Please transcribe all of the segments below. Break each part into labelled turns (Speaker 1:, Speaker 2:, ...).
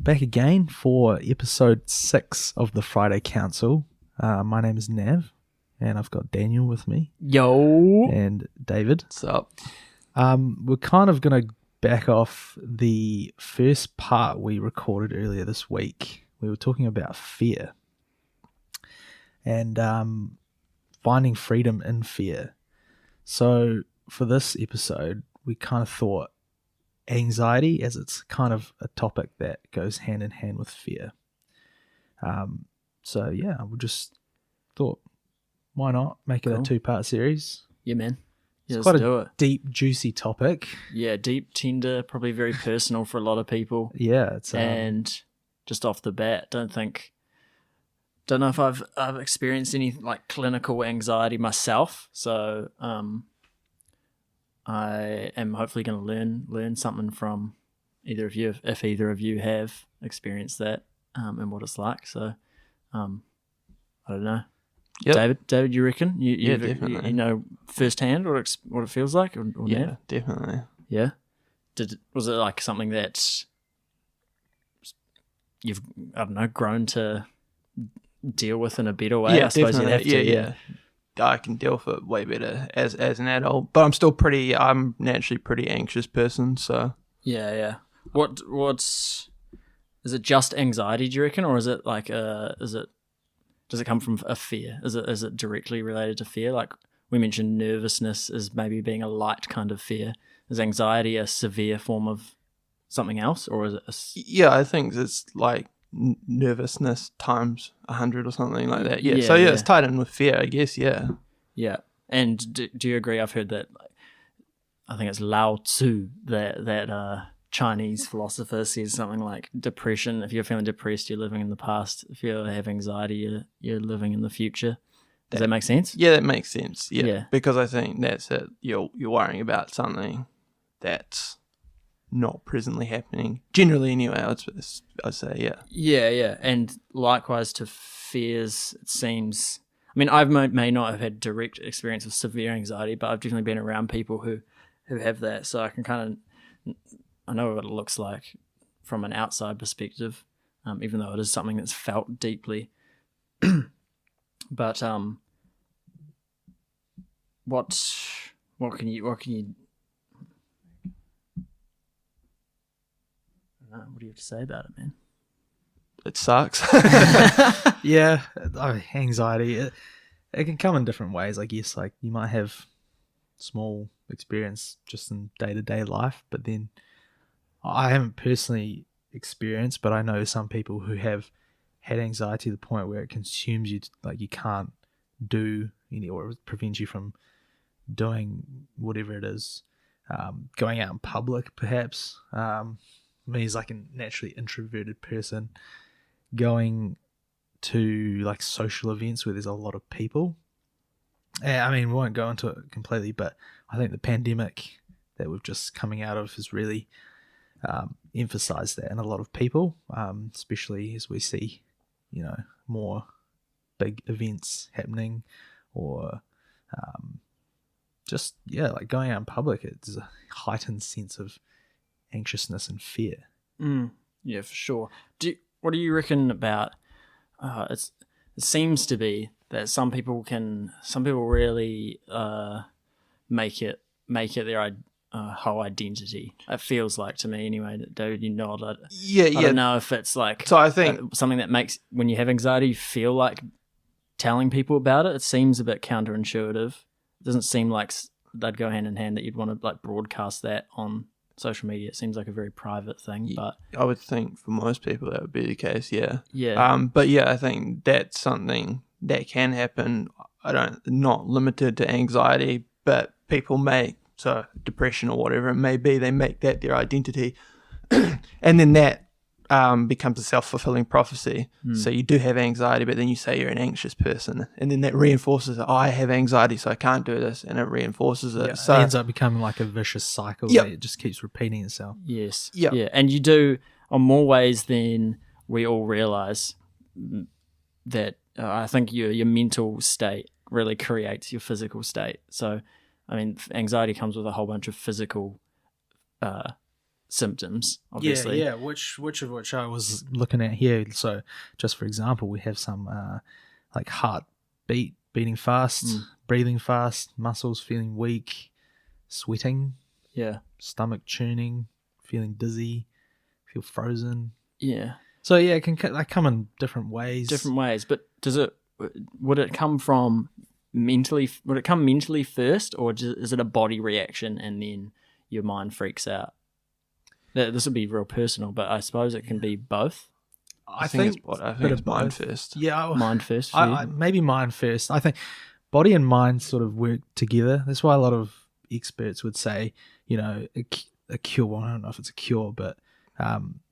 Speaker 1: back again for episode 6 of the Friday Council. My name is Nav, and I've got Daniel with me.
Speaker 2: Yo!
Speaker 1: And David.
Speaker 2: What's up?
Speaker 1: We're kind of going to back off the first part we recorded earlier this week. We were talking about fear and finding freedom in fear. So for this episode, we kind of thought anxiety, as it's kind of a topic that goes hand in hand with fear. We just thought, why not make it a 2-part series?
Speaker 2: Yeah, man. Yeah,
Speaker 1: It's quite
Speaker 2: let's do it.
Speaker 1: Deep, juicy topic.
Speaker 2: Yeah, deep, tender, probably very personal for a lot of people.
Speaker 1: Yeah, it's
Speaker 2: and just off the bat, don't know if I've experienced any like clinical anxiety myself. So I am hopefully going to learn something from either of you, if either of you have experienced that and what it's like. So I don't know.
Speaker 3: Yep.
Speaker 2: David, you reckon?
Speaker 3: Definitely.
Speaker 2: You know firsthand what it feels like? Or
Speaker 3: Yeah,
Speaker 2: not?
Speaker 3: definitely.
Speaker 2: Yeah. Was it like something that you've, I don't know, grown to deal with in a better way?
Speaker 3: Yeah,
Speaker 2: I suppose you'd have to.
Speaker 3: Yeah. I can deal with it way better as an adult, but I'm naturally pretty anxious person, so.
Speaker 2: Yeah. What's is it just anxiety, do you reckon, or is it like does it come from a fear? Is it directly related to fear? Like we mentioned, nervousness is maybe being a light kind of fear. Is anxiety a severe form of something else, or is it
Speaker 3: Yeah, I think it's like nervousness times 100 or something like that. Yeah,
Speaker 2: Yeah,
Speaker 3: it's tied in with fear, I guess, yeah.
Speaker 2: Yeah. And do you agree? I've heard that, I think it's Lao Tzu, that Chinese philosopher, says something like depression. If you're feeling depressed, you're living in the past. If you have anxiety, you're living in the future. Does that make sense?
Speaker 3: Yeah, that makes sense. Yeah,
Speaker 2: Yeah.
Speaker 3: because I think that's it. You're worrying about something that's not presently happening. Generally, anyway, I'd say, yeah.
Speaker 2: Yeah. And likewise to fears, it seems. I mean, I may not have had direct experience of severe anxiety, but I've definitely been around people who have that. So I can kind of, I know what it looks like from an outside perspective, even though it is something that's felt deeply. But what can you? What do you have to say about it, man?
Speaker 3: It sucks.
Speaker 1: Yeah, anxiety. It can come in different ways, I guess. Like you might have small experience just in day-to-day life, but then I haven't personally experienced, but I know some people who have had anxiety to the point where it consumes you, like you can't do any, or it prevents you from doing whatever it is. Going out in public, perhaps. Me as like a naturally introverted person, going to like social events where there's a lot of people. I mean, we won't go into it completely, but I think the pandemic that we've just coming out of has really emphasized that in a lot of people, especially as we see, more big events happening, or like going out in public. It's a heightened sense of anxiousness and fear.
Speaker 2: Yeah, for sure. What do you reckon about? It seems to be that some people really make it their whole identity. It feels like to me anyway. That David, you nod. I don't know if it's like
Speaker 3: so I think
Speaker 2: something that makes, when you have anxiety, you feel like telling people about it. It seems a bit counterintuitive. It doesn't seem like they'd go hand in hand, that you'd want to like broadcast that on social media. It seems like a very private thing, but
Speaker 3: I would think for most people that would be the case. Yeah.
Speaker 2: But
Speaker 3: yeah, I think that's something that can happen. Not limited to anxiety, but people depression or whatever it may be, they make that their identity, and then that becomes a self-fulfilling prophecy. So you do have anxiety, but then you say you're an anxious person, and then that reinforces it. I have anxiety, so I can't do this, and it reinforces it.
Speaker 1: Yeah,
Speaker 3: so
Speaker 1: it ends up becoming like a vicious cycle.
Speaker 3: Yep.
Speaker 1: That it just keeps repeating itself.
Speaker 2: Yes.
Speaker 3: Yep.
Speaker 2: Yeah. And you do on more ways than we all realize that. I think your mental state really creates your physical state. So, I mean, anxiety comes with a whole bunch of physical symptoms, obviously.
Speaker 1: Yeah. Which of which I was looking at here. So, just for example, we have some like heart beating fast, breathing fast, muscles feeling weak, sweating,
Speaker 2: Yeah.
Speaker 1: stomach churning, feeling dizzy, feel frozen.
Speaker 2: Yeah.
Speaker 1: So yeah, it can come in different ways.
Speaker 2: But would it come mentally first, or is it a body reaction and then your mind freaks out? This would be real personal, but I suppose it can be both.
Speaker 3: I think it's mind first.
Speaker 1: Yeah,
Speaker 2: Mind first for you?
Speaker 1: maybe mind first. I think body and mind sort of work together. That's why a lot of experts would say, a cure. Well, I don't know if it's a cure, but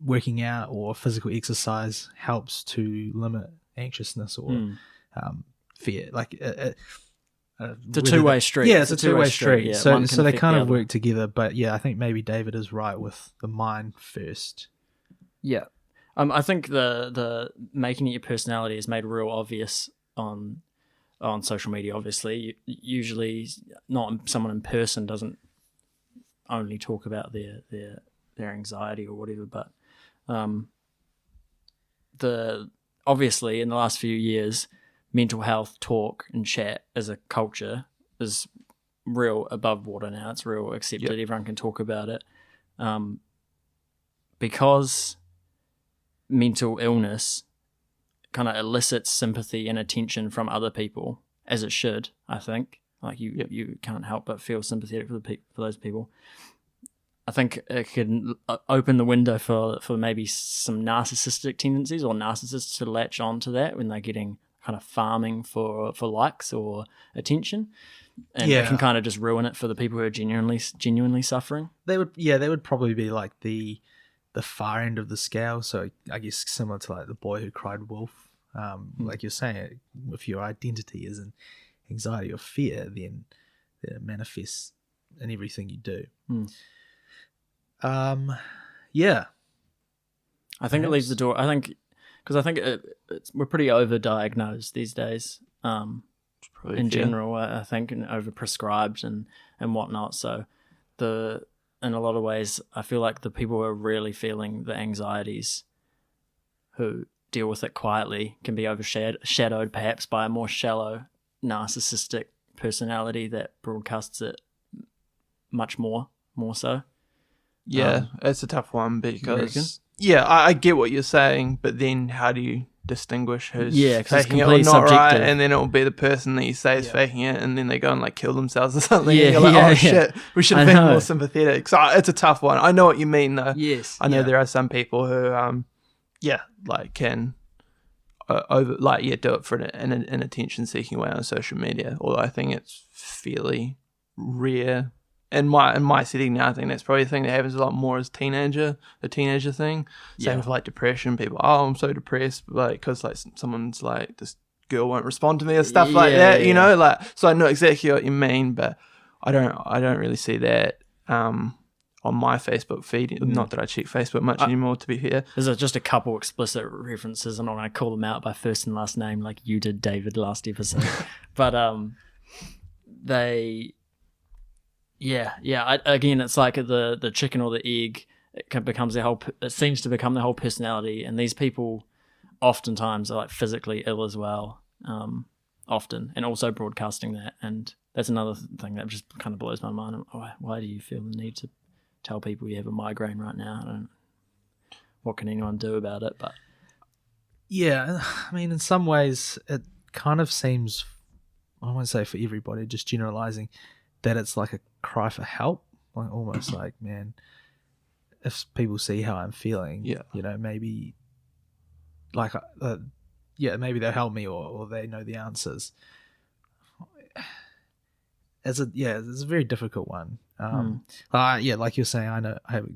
Speaker 1: working out or physical exercise helps to limit anxiousness or fear. Like
Speaker 2: it's a two-way street.
Speaker 1: Yeah, it's a two-way street.
Speaker 2: Yeah,
Speaker 1: so they kind of
Speaker 2: other.
Speaker 1: work together. But yeah, I think maybe David is right with the mind first.
Speaker 2: Yeah. I think the making it your personality is made real obvious on social media. Obviously, usually not someone in person doesn't only talk about their anxiety or whatever, but obviously in the last few years, mental health talk and chat as a culture is real above water now. It's real accepted. Yep. Everyone can talk about it. Because mental illness kind of elicits sympathy and attention from other people, as it should, I think. Like you can't help but feel sympathetic for those people. I think it can open the window for maybe some narcissistic tendencies or narcissists to latch on to that when they're getting kind of farming for likes or attention, and it can kind of just ruin it for the people who are genuinely suffering.
Speaker 1: They would probably be like the far end of the scale. So I guess similar to like the boy who cried wolf. Like you're saying, if your identity is in anxiety or fear, then it manifests in everything you do. Yeah.
Speaker 2: I think it leaves the door. I think we're pretty overdiagnosed these days. In general, I think, and overprescribed and whatnot. So in a lot of ways, I feel like the people who are really feeling the anxieties, who deal with it quietly, can be overshadowed perhaps by a more shallow narcissistic personality that broadcasts it much more so.
Speaker 3: Yeah, it's a tough one because I get what you're saying, but then how do you distinguish who's faking it or not,
Speaker 2: subjective.
Speaker 3: right? And then it will be the person that you say is faking it, and then they go and like kill themselves or something.
Speaker 2: Yeah,
Speaker 3: and you're like, shit, we should have been more sympathetic. So it's a tough one. I know what you mean, though.
Speaker 2: Yes,
Speaker 3: I know there are some people who, can do it for an attention-seeking way on social media. Although I think it's fairly rare. In my setting now, I think that's probably the thing that happens a lot more as a teenager thing. Same with like depression. People, I'm so depressed, like because like someone's like, this girl won't respond to me or stuff like that, you know. Like, so I know exactly what you mean, but I don't really see that on my Facebook feed. Not that I check Facebook much anymore, to be fair.
Speaker 2: There's just a couple explicit references. I'm not going to call them out by first and last name like you did, David, last episode, but they. Again, it's like the chicken or the egg. It seems to become the whole personality, and these people oftentimes are like physically ill as well, often, and also broadcasting that. And that's another thing that just kind of blows my mind. Why do you feel the need to tell people you have a migraine right now? What can anyone do about it? But
Speaker 1: yeah, I mean, in some ways, it kind of seems, I won't say for everybody, just generalizing, that it's like a cry for help, like almost like, man, if people see how I'm feeling, maybe like, maybe they'll help me or they know the answers. It's a very difficult one. Like you're saying, I have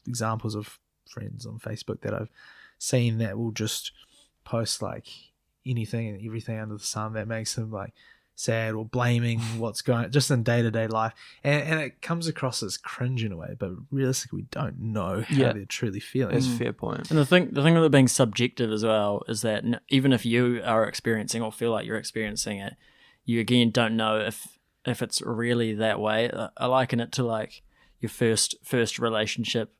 Speaker 1: examples of friends on Facebook that I've seen that will just post like anything and everything under the sun that makes them like sad or blaming what's going just in day-to-day life, and it comes across as cringe in a way, but realistically we don't know how they're truly feeling.
Speaker 3: That's a fair point.
Speaker 2: And the thing with it being subjective as well is that even if you are experiencing or feel like you're experiencing it, you again don't know if it's really that way. I liken it to like your first relationship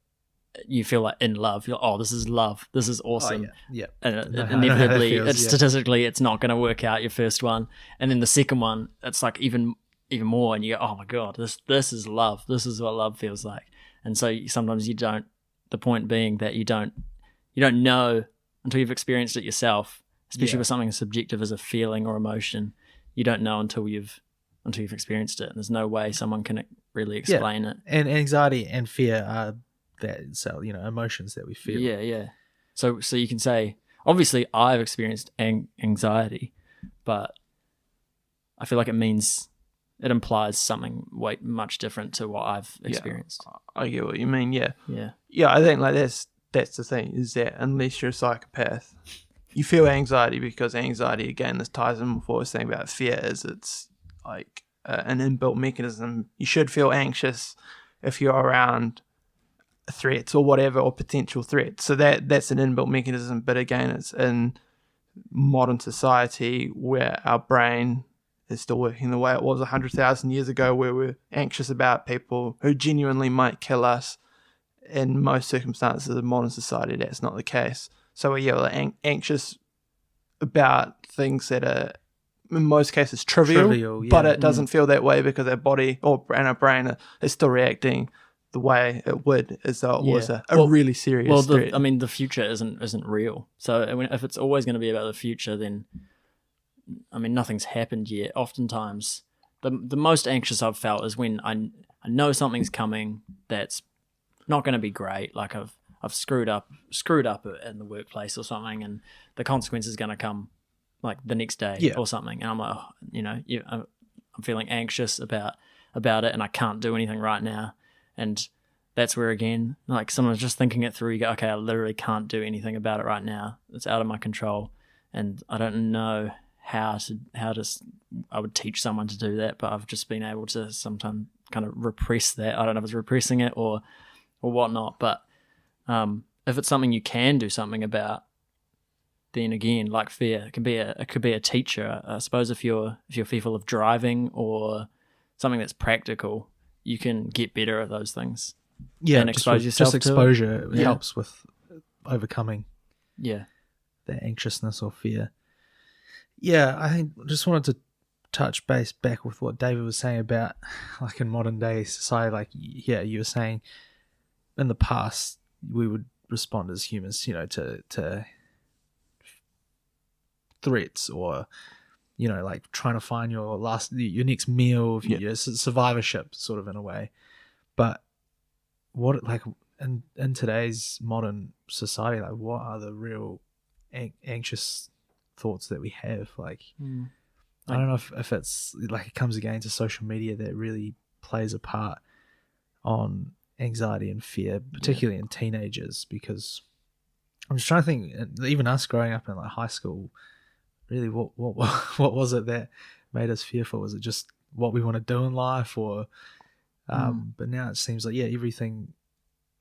Speaker 2: you feel like in love. You're oh, this is love. This is awesome.
Speaker 1: Yeah.
Speaker 2: And
Speaker 1: I know how that
Speaker 2: inevitably,
Speaker 1: feels,
Speaker 2: it's
Speaker 1: yeah.
Speaker 2: statistically, it's not going to work out your first one, and then the second one, it's like even more, and you go, oh my god, this is love. This is what love feels like. And so sometimes you don't. The point being that you don't know until you've experienced it yourself, especially with something as subjective as a feeling or emotion. You don't know until you've experienced it, and there's no way someone can really explain it.
Speaker 1: And anxiety and fear are that, so emotions that we feel.
Speaker 2: Yeah. So you can say, obviously, I've experienced anxiety, but I feel like it implies something much different to what I've experienced.
Speaker 3: I get what you mean. Yeah.
Speaker 2: Yeah.
Speaker 3: I think like that's the thing, is that unless you're a psychopath, you feel anxiety, because anxiety, again, this ties in with what I was saying about fear, is it's like an inbuilt mechanism. You should feel anxious if you're around threats or whatever, or potential threats. So that's an inbuilt mechanism. But again, it's in modern society where our brain is still working the way it was 100,000 years ago, where we're anxious about people who genuinely might kill us. In most circumstances of modern society, that's not the case. So we're anxious about things that are, in most cases, trivial, but it doesn't feel that way because our body and our brain is still reacting the way it would as though it was a really serious threat.
Speaker 2: The future isn't real. So if it's always going to be about the future, then nothing's happened yet. Oftentimes, the most anxious I've felt is when I know something's coming that's not going to be great. Like I've screwed up in the workplace or something, and the consequence is going to come like the next day or something. And I'm like, I'm feeling anxious about it, and I can't do anything right now. And that's where, again, like someone's just thinking it through. You go, okay, I literally can't do anything about it right now. It's out of my control, and I don't know how to. I would teach someone to do that, but I've just been able to sometimes kind of repress that. I don't know if it's repressing it or whatnot, but if it's something you can do something about, then again, like fear, it could be a teacher. I suppose if you're fearful of driving or something that's practical, you can get better at those things.
Speaker 1: Yeah,
Speaker 2: and expose yourself
Speaker 1: just exposure
Speaker 2: to it.
Speaker 1: helps with overcoming
Speaker 2: that
Speaker 1: anxiousness or fear. Yeah, I just wanted to touch base back with what David was saying about, like, in modern day society. Like, yeah, you were saying in the past we would respond as humans, to threats, or like trying to find your next meal, survivorship, sort of, in a way. But what, like, in today's modern society, like, what are the real anxious thoughts that we have? Like, I don't know if it's like it comes again to social media that really plays a part on anxiety and fear, particularly in teenagers, because I'm just trying to think, even us growing up in like high school, really, what was it that made us fearful? Was it just what we want to do in life, or but now it seems like everything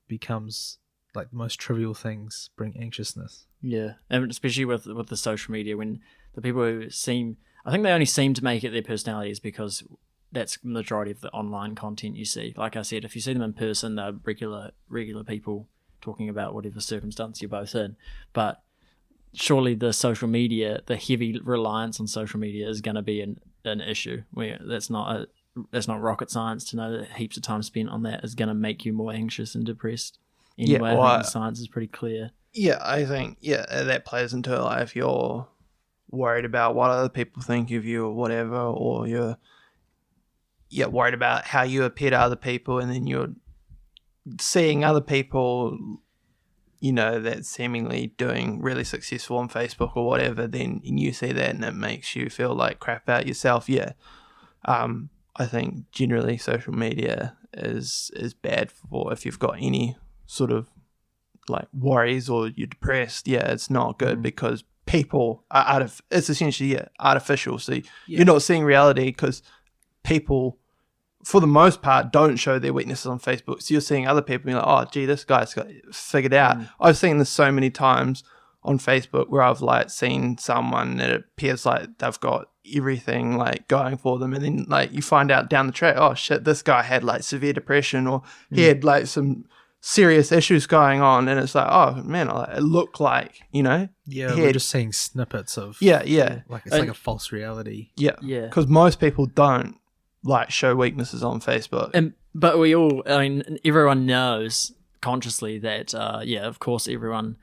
Speaker 1: becomes like the most trivial things bring anxiousness.
Speaker 2: Yeah, and especially with the social media, when the people who I think they only seem to make it their personalities because that's the majority of the online content you see. Like I said, if you see them in person, they're regular people talking about whatever circumstance you're both in. But surely the social media, the heavy reliance on social media is going to be an issue. That's not rocket science to know that heaps of time spent on that is going to make you more anxious and depressed. Anyway, I think the science is pretty clear.
Speaker 3: Yeah, I think that plays into it. Like, if you're worried about what other people think of you or whatever, or you're worried about how you appear to other people, and then you're seeing other people, that's seemingly doing really successful on Facebook or whatever, then you see that and it makes you feel like crap about yourself. I think generally social media is bad for if you've got any sort of like worries or you're depressed. It's not good because people are it's essentially artificial. So you're not seeing reality because people, for the most part, don't show their weaknesses on Facebook. So you're seeing other people being like, oh, gee, this guy's got it figured out. I've seen this so many times on Facebook where I've like seen someone that it appears like they've got everything like going for them, and then like you find out down the track, oh shit, this guy had like severe depression, or he had like some serious issues going on, and it's like, oh man, it looked like,
Speaker 1: Yeah,
Speaker 3: he
Speaker 1: we're
Speaker 3: had-
Speaker 1: just seeing snippets of
Speaker 3: yeah,
Speaker 1: like it's like a false reality.
Speaker 3: yeah,
Speaker 2: Yeah.
Speaker 3: because most people don't like show weaknesses on Facebook.
Speaker 2: But we all, I mean, everyone knows consciously that, of course, everyone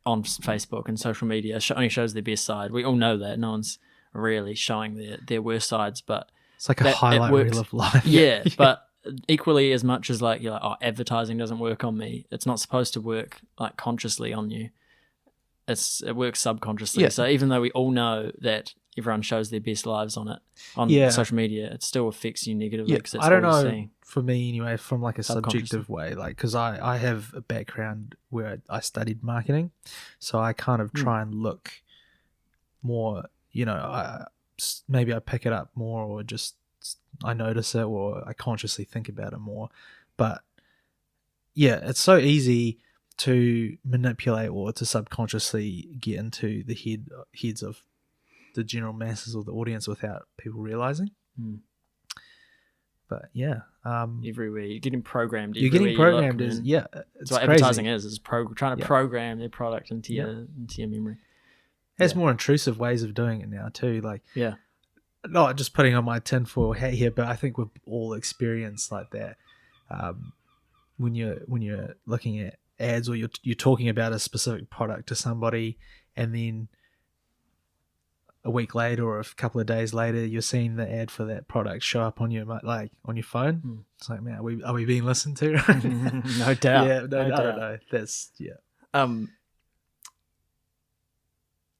Speaker 2: on Facebook and social media only shows their best side. We all know that. No one's really showing their worst sides, but
Speaker 1: It's like a
Speaker 2: that- it
Speaker 1: highlight
Speaker 2: works.
Speaker 1: reel of life.
Speaker 2: yeah, but equally as much as like, you're like, oh, advertising doesn't work on me, it's not supposed to work like consciously on you. It works subconsciously.
Speaker 3: Yeah.
Speaker 2: So even though we all know that everyone shows their best lives on
Speaker 1: Yeah.
Speaker 2: social media, it still affects you negatively
Speaker 3: Yeah,
Speaker 2: because it's
Speaker 1: I don't
Speaker 2: all you're
Speaker 1: know,
Speaker 2: seeing.
Speaker 1: for me anyway, from like a
Speaker 2: Subconsciously.
Speaker 1: subjective way, like because I have a background where I studied marketing, so I kind of try and look more, maybe I pick it up more, or just I notice it, or I consciously think about it more. But yeah, it's so easy to manipulate or to subconsciously get into the heads of the general masses or the audience without people realizing. But yeah,
Speaker 2: Everywhere you're getting programmed.
Speaker 1: you're getting
Speaker 2: everywhere you look,
Speaker 1: programmed is
Speaker 2: man.
Speaker 1: it's
Speaker 2: That's what
Speaker 1: crazy.
Speaker 2: advertising is trying to
Speaker 1: Yeah.
Speaker 2: program their product into
Speaker 1: Yeah.
Speaker 2: your memory.
Speaker 1: Has more intrusive ways of doing it now too. Like,
Speaker 2: Yeah.
Speaker 1: not just putting on my tinfoil hat here, but I think we've all experienced like that. When you're looking at ads, or you're talking about a specific product to somebody, and then a week later or a couple of days later, you're seeing the ad for that product show up on your on your phone. It's like, man, are we being listened to?
Speaker 2: No doubt.
Speaker 1: Yeah, no, I
Speaker 2: doubt.
Speaker 1: don't know. That's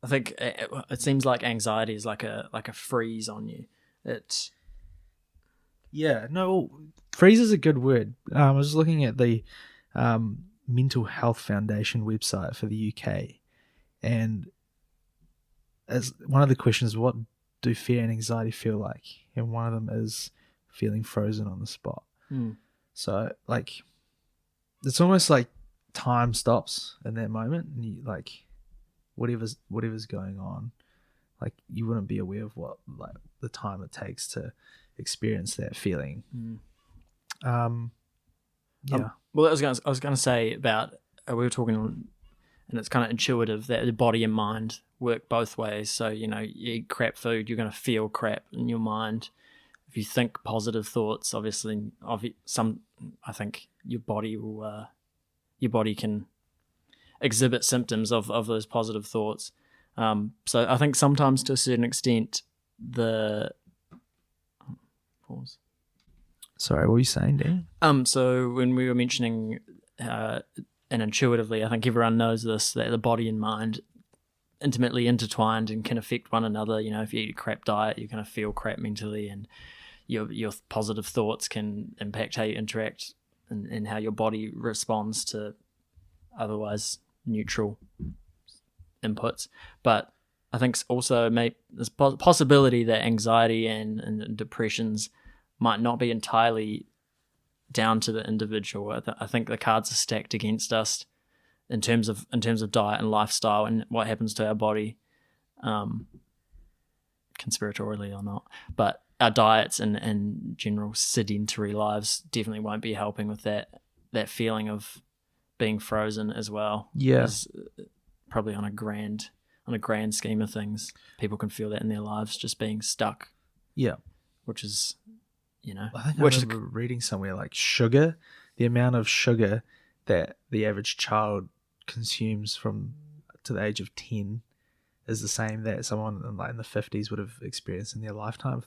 Speaker 2: I think it seems like anxiety is like a freeze on you. It's
Speaker 1: Yeah, no, freeze is a good word. I was looking at the Mental Health Foundation website for the UK, and as one of the questions, what do fear and anxiety feel like? And one of them is feeling frozen on the spot. So, like, it's almost like time stops in that moment, and you, like, whatever's going on, like, you wouldn't be aware of what, like, the time it takes to experience that feeling. Yeah.
Speaker 2: well, I was gonna say about we were talking, and it's kind of intuitive that the body and mind work both ways. So you eat crap food, you're gonna feel crap in your mind. If you think positive thoughts, obviously, I think your body can exhibit symptoms of those positive thoughts. So I think sometimes, to a certain extent, pause.
Speaker 1: Sorry, what were you saying, Dan?
Speaker 2: So when we were mentioning, and intuitively, I think everyone knows this, that the body and mind intimately intertwined and can affect one another. If you eat a crap diet, you're going to feel crap mentally, and your positive thoughts can impact how you interact and how your body responds to otherwise neutral inputs. But I think also there's possibility that anxiety and depressions might not be entirely down to the individual. I think the cards are stacked against us in terms of diet and lifestyle and what happens to our body, conspiratorially or not. But our diets and general sedentary lives definitely won't be helping with that feeling of being frozen as well.
Speaker 1: Yeah.
Speaker 2: As probably on a grand scheme of things, people can feel that in their lives, just being stuck.
Speaker 1: Yeah.
Speaker 2: Which is,
Speaker 1: I think I remember reading somewhere like sugar, the amount of sugar that the average child consumes from to the age of 10 is the same that someone in the 50s would have experienced in their lifetime.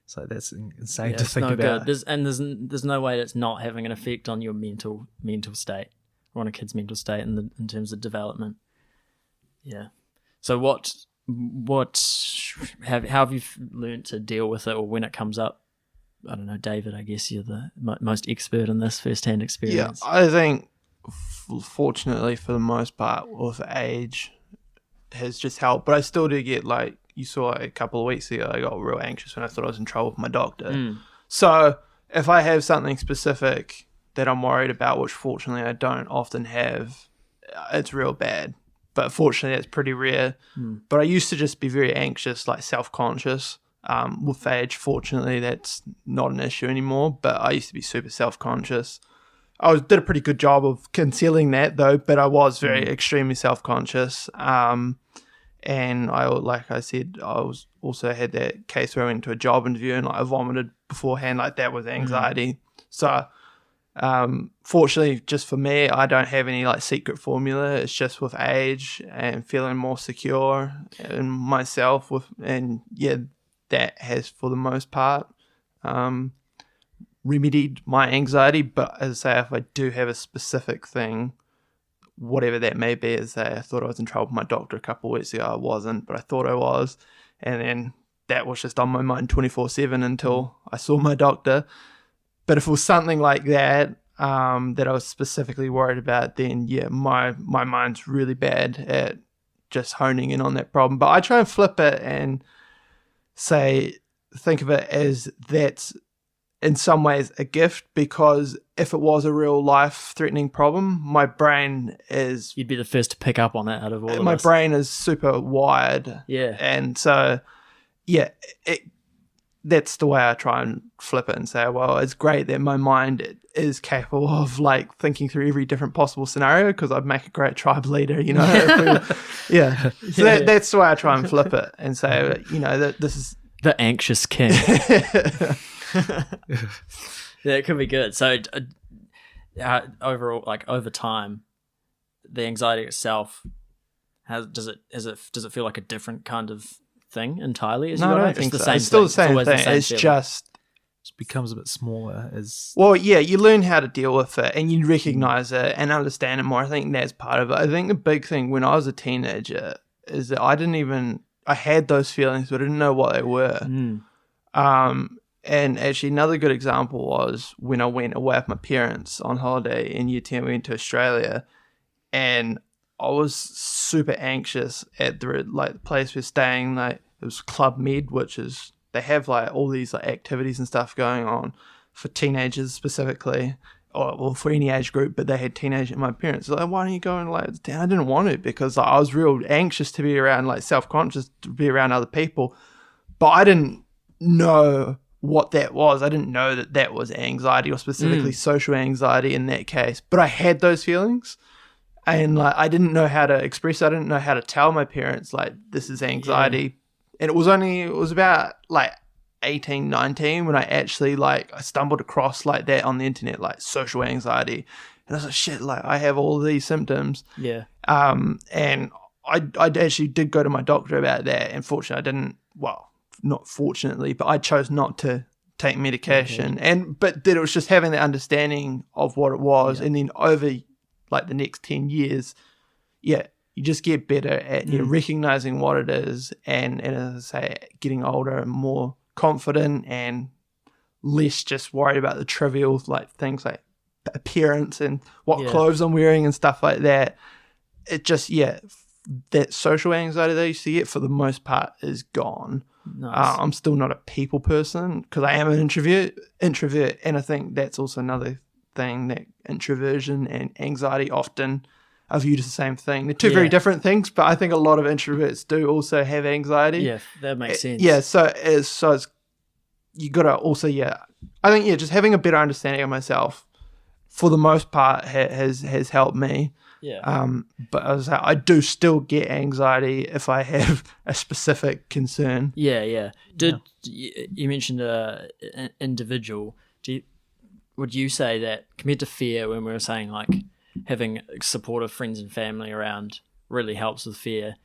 Speaker 1: So that's insane to think about.
Speaker 2: Good. There's no way that's not having an effect on your mental state, or on a kid's mental state in terms of development. Yeah. So how have you learned to deal with it, or when it comes up? I don't know, David, I guess you're the most expert in this first-hand experience.
Speaker 3: Yeah, I think fortunately for the most part with age has just helped, but I still do get, like you saw a couple of weeks ago, I got real anxious when I thought I was in trouble with my doctor. So if I have something specific that I'm worried about, which fortunately I don't often have, it's real bad. But fortunately it's pretty rare. But I used to just be very anxious, like self-conscious. With age, fortunately, that's not an issue anymore, but I used to be super self-conscious. did a pretty good job of concealing that though, but I was very extremely self-conscious. And like I said, also had that case where I went to a job interview and like I vomited beforehand, like that was anxiety. So fortunately, just for me, I don't have any like secret formula. It's just with age and feeling more secure in myself that has for the most part remedied my anxiety. But as I say, if I do have a specific thing, whatever that may be, as I thought I was in trouble with my doctor a couple of weeks ago, I wasn't, but I thought I was, and then that was just on my mind 24/7 until I saw my doctor. But if it was something like that that I was specifically worried about, then my mind's really bad at just honing in on that problem. But I try and flip it and think of it as that's in some ways a gift, because if it was a real life-threatening problem, my brain is...
Speaker 2: You'd be the first to pick up on it out of all of us.
Speaker 3: My brain is super wired.
Speaker 2: Yeah.
Speaker 3: And so, that's the way I try and flip it and say, well, it's great that my mind is capable of like thinking through every different possible scenario, because I'd make a great tribe leader, you know? So that's the way I try and flip it and say, you know, that this is...
Speaker 2: The anxious king. Yeah, it could be good. So overall, like over time, the anxiety itself does it feel like a different kind of thing entirely?
Speaker 3: No, I don't think so. It's still the same thing. It's just
Speaker 1: becomes a bit smaller as...
Speaker 3: Well, yeah, you learn how to deal with it and you recognize it and understand it more. I think that's part of it. I think the big thing when I was a teenager is that I had those feelings, but I didn't know what they were. And actually another good example was when I went away with my parents on holiday in year 10, we went to Australia, and I was super anxious at the place we're staying. Like, it was Club Med, which is, they have like all these like activities and stuff going on for teenagers specifically, or for any age group, but they had teenagers. My parents were like, why don't you go and like, I didn't want to, because I was real anxious to be around, like self-conscious to be around other people, but I didn't know what that was. I didn't know that was anxiety, or specifically social anxiety in that case, but I had those feelings. And like, I didn't know how to express it. I didn't know how to tell my parents, like, this is anxiety. And it was about like 18, 19 when I actually I stumbled across like that on the internet, like social anxiety. And I was like, shit, like I have all these symptoms.
Speaker 2: Yeah.
Speaker 3: And I actually did go to my doctor about that. And fortunately not fortunately, but I chose not to take medication. But then it was just having the understanding of what it was. And then over like the next 10 years, you just get better at recognizing what it is, and as I say, getting older and more confident and less just worried about the trivial like things like appearance and what clothes I'm wearing and stuff like that. It just that social anxiety that I used to get for the most part is gone.
Speaker 2: Nice.
Speaker 3: I'm still not a people person because I am an introvert, and I think that's also another thing, that introversion and anxiety often are viewed as the same thing. They're two very different things, but I think a lot of introverts do also have anxiety.
Speaker 2: Yeah, that makes sense.
Speaker 3: Yeah, so it's you gotta also I think just having a better understanding of myself for the most part has helped me.
Speaker 2: Yeah.
Speaker 3: But as I say, I do still get anxiety if I have a specific concern.
Speaker 2: Yeah. You mentioned an individual? Would you say that compared to fear, when we were saying like having supportive friends and family around really helps with fear,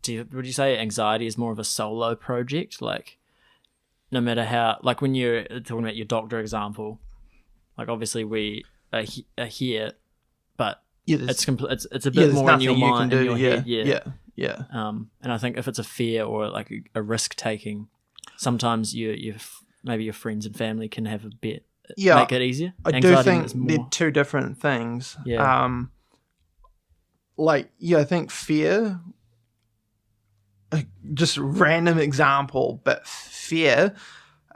Speaker 2: would you say anxiety is more of a solo project? Like, no matter how, like when you're talking about your doctor example, like obviously we are here, but it's a bit more in your mind, in your head.
Speaker 3: Yeah.
Speaker 2: And I think if it's a fear or like a risk taking, sometimes maybe your friends and family can have a bit. Make it easier.
Speaker 3: I do think they're two different things.
Speaker 2: Yeah.
Speaker 3: I think fear, just random example, but fear,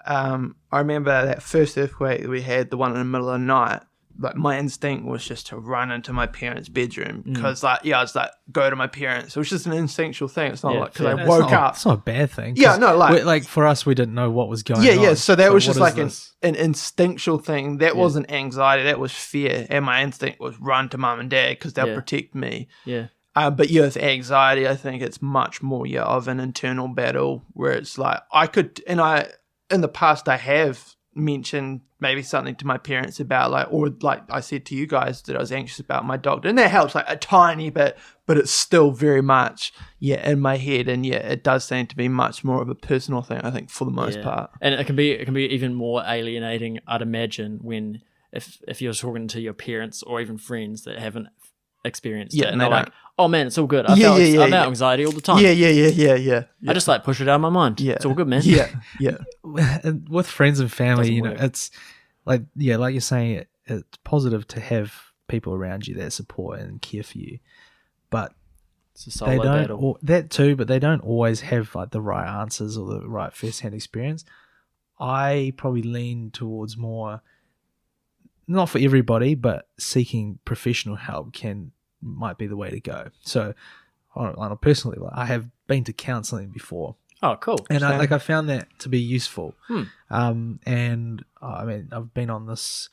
Speaker 3: I remember that first earthquake we had, the one in the middle of the night, like my instinct was just to run into my parents' bedroom because I was like go to my parents. It was just an instinctual thing. It's not like because I woke up.
Speaker 1: It's not a bad thing.
Speaker 3: Yeah, no, like
Speaker 1: for us, we didn't know what was going on.
Speaker 3: Yeah. So that was just
Speaker 1: what
Speaker 3: like
Speaker 1: is
Speaker 3: an instinctual thing. That wasn't anxiety. That was fear. And my instinct was run to mum and dad because they'll protect me.
Speaker 2: Yeah.
Speaker 3: But with anxiety, I think it's much more of an internal battle where it's like in the past I have mentioned maybe something to my parents about or I said to you guys that I was anxious about my doctor, and that helps like a tiny bit, but it's still very much in my head, and it does seem to be much more of a personal thing, I think, for the most part.
Speaker 2: And it can be even more alienating, I'd imagine, when if you're talking to your parents or even friends that haven't experienced it, and they're like, oh man, it's all good. I felt anxiety all the time.
Speaker 3: Yeah.
Speaker 2: I just push it out of my mind.
Speaker 3: Yeah.
Speaker 2: It's all good, man.
Speaker 3: Yeah.
Speaker 1: And with friends and family,
Speaker 2: Doesn't work.
Speaker 1: it's like you're saying, it's positive to have people around you that support and care for you, but
Speaker 2: It's a solo battle.
Speaker 1: that too, but they don't always have the right answers or the right first-hand experience. I probably lean towards more, not for everybody, but seeking professional help might be the way to go. So on a personal level, I have been to counselling before.
Speaker 2: Oh, cool.
Speaker 1: And I found that to be useful. And I mean, I've been on this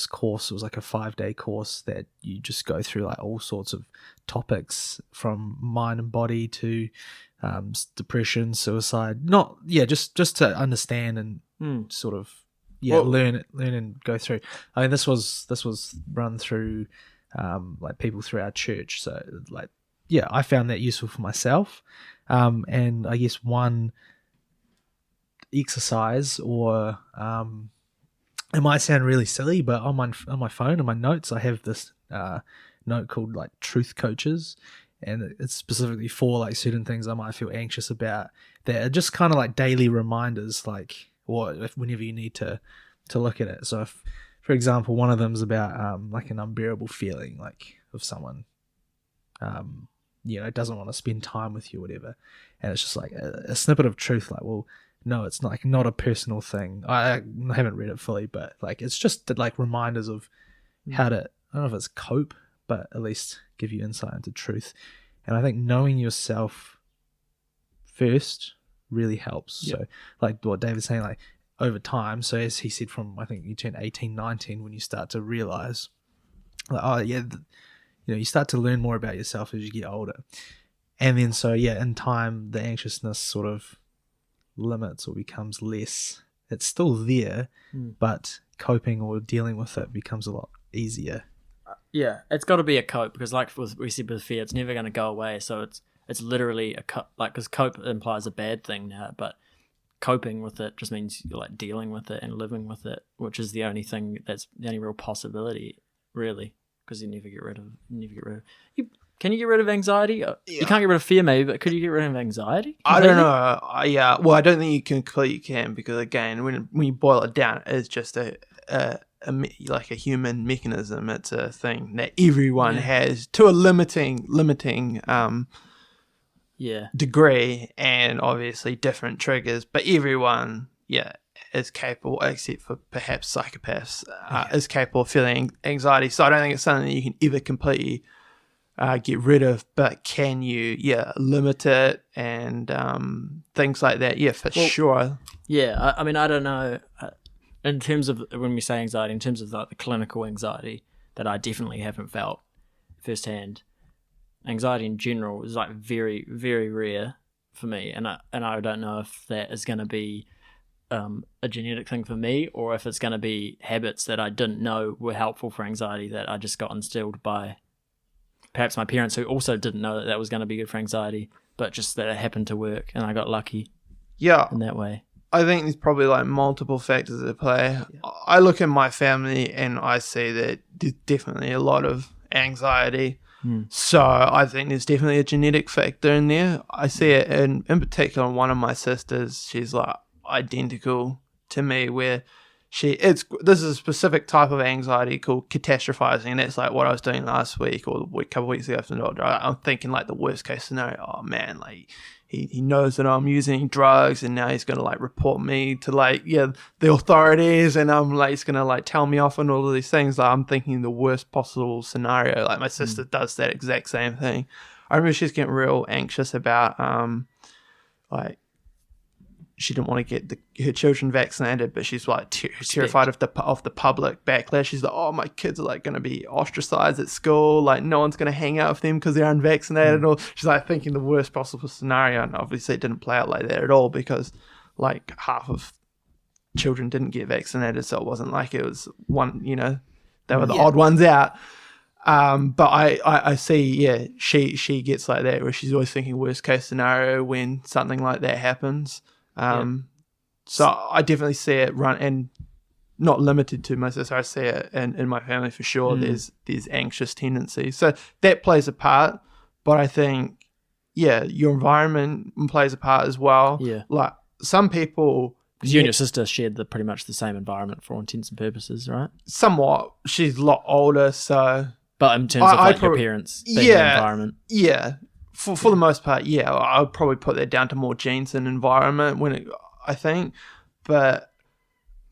Speaker 1: course. It was like a 5-day course that you just go through all sorts of topics from mind and body to depression, suicide. Just to understand and sort of learn and go through. I mean, this was run through people through our church. So I found that useful for myself. And I guess one exercise, or it might sound really silly, but on my phone, on my notes, I have this note called Truth Coaches, and it's specifically for certain things I might feel anxious about. That are just kind of daily reminders, whenever you need to look at it. So, if, for example, one of them is about an unbearable feeling, of someone doesn't want to spend time with you or whatever, and it's just a snippet of truth, no, it's not a personal thing. I haven't read it fully, but it's just reminders of how to, I don't know if it's cope, but at least give you insight into truth. And I think knowing yourself first really helps. So what David's saying, over time, so as he said, from I think you turn 18, 19, when you start to realize you start to learn more about yourself as you get older. And then in time, the anxiousness sort of limits or becomes less. It's still there, but coping or dealing with it becomes a lot easier.
Speaker 2: Yeah, it's got to be a cope, because we said with fear, it's never going to go away. So it's literally a cope, because cope implies a bad thing now, but coping with it just means you're dealing with it and living with it, which is the only thing that's the only real possibility, really, because you never get rid of. Can you get rid of anxiety? You can't get rid of fear, maybe, but could you get rid of anxiety?
Speaker 3: I don't know. Well, I don't think you completely can, because again, when you boil it down, it's just a human mechanism. It's a thing that everyone has to a limiting degree, and obviously different triggers, but everyone is capable, except for perhaps psychopaths, is capable of feeling anxiety. So I don't think it's something that you can ever completely get rid of, but can you limit it and things like that? Sure.
Speaker 2: I mean, I don't know, in terms of when we say anxiety, in terms of the clinical anxiety that I definitely haven't felt firsthand, anxiety in general is very, very rare for me, and I don't know if that is going to be a genetic thing for me, or if it's going to be habits that I didn't know were helpful for anxiety that I just got instilled by perhaps my parents, who also didn't know that was going to be good for anxiety, but just that it happened to work, and I got lucky in that way.
Speaker 3: I think there's probably multiple factors at play. I look at my family and I see that there's definitely a lot of anxiety. So I think there's definitely a genetic factor in there. I see it in particular in one of my sisters. She's identical to me, where this is a specific type of anxiety called catastrophizing, and that's like what I was doing last week or a couple of weeks ago after the doctor. I'm thinking like the worst case scenario. Oh man, like he knows that I'm using drugs, and now he's gonna like report me to like the authorities, and I'm like he's gonna like tell me off and all of these things. Like I'm thinking the worst possible scenario. Like my sister does that exact same thing. I remember she's getting real anxious about like. She didn't want to get her children vaccinated, but she's like terrified of the public backlash. She's like, "Oh, my kids are like going to be ostracized at school. Like, no one's going to hang out with them because they're unvaccinated." Or she's like thinking the worst possible scenario, and obviously it didn't play out like that at all because like half of children didn't get vaccinated, so it wasn't like it was one. They were the odd ones out. But I see, she gets like that where she's always thinking worst case scenario when something like that happens. So I definitely see it run, and not limited to my sister. I see it in my family for sure. There's anxious tendencies, so that plays a part. But I think, your environment plays a part as well. Yeah, like some people,
Speaker 2: because you and your sister shared pretty much the same environment for all intents and purposes, right?
Speaker 3: Somewhat. She's a lot older, so.
Speaker 2: But in terms of your parents being the environment,
Speaker 3: For the most part, I would probably put that down to more genes and environment I think. But